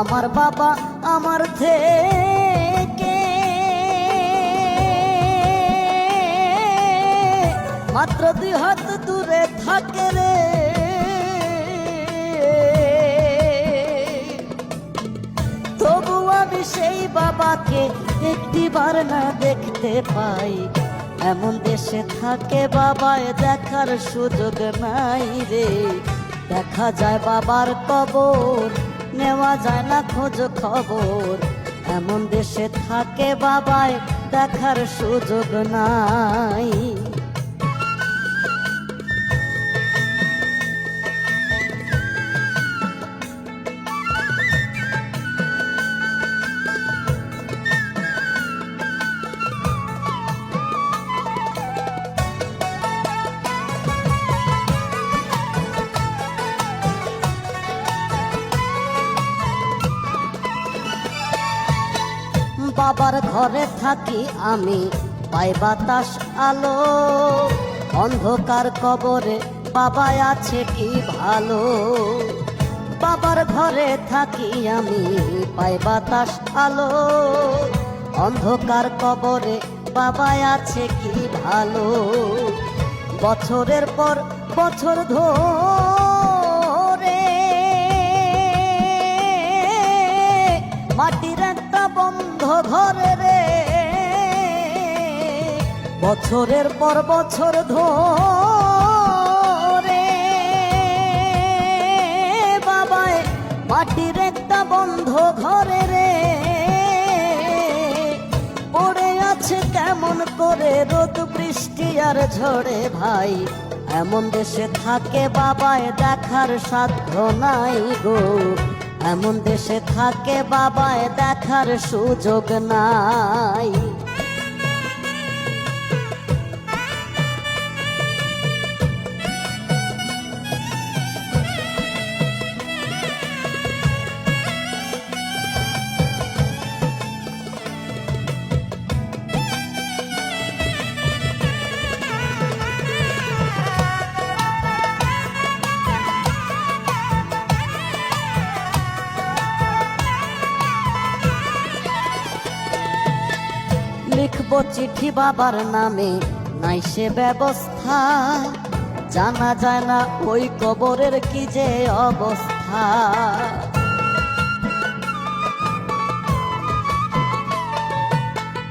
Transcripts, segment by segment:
আমার বাবা আমার থেকে মাত্র 2 হাত দূরে থাকে রে। তবু আমি সেই বাবাকে একটিবার না দেখতে পাই। এমন দেশে থাকে বাবায় দেখার সুযোগ নাই রে। দেখা যায় বাবার কবর, নেওয়া যায় না খোঁজ খবর। এমন দেশে থাকে বাবায় দেখার সুযোগ নাই। বাবার ঘরে থাকি আমি, পাই বাতাস আলো। অন্ধকার কবরে বাবা আছে কি ভালো। বাবার ঘরে থাকি আমি, পাই বাতাস আলো। অন্ধকার কবরে বাবা আছে কি ভালো। বছরের পর বছর ধরে মাটির একটা বন্ধ ঘরে রে। বছরের পর বছর ধরে বাবায় মাটির একটা বন্ধ ঘরে রে পড়ে আছে কেমন করে রোদ বৃষ্টি আর ঝড়ে ভাই। এমন দেশে থাকে বাবায় দেখার সাধ্য নাই গো। এমন দেশে থাকে বাবায় দেখার সুযোগ নাই। লিখব চিঠি বাবার নামে, নাই সে ব্যবস্থা। জানা যায় না ওই কবরের কি যে অবস্থা।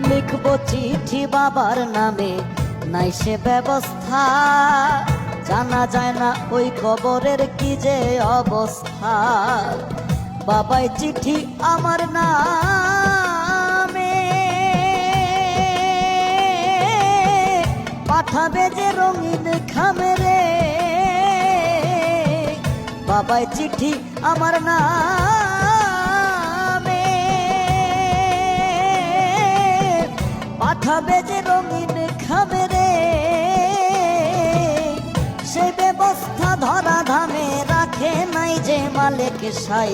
লিখব চিঠি বাবার নামে, নাই সে ব্যবস্থা। জানা যায় না ওই কবরের কি যে অবস্থা। বাবাই চিঠি আমার নামে পাঠাবে যে রঙিন খামে রে। বাবাই চিঠি আমার নামে পাঠাবে যে রঙিন খামে রে। সে ব্যবস্থা ধরা ধামে রাখে নাই যে মালিক সাই।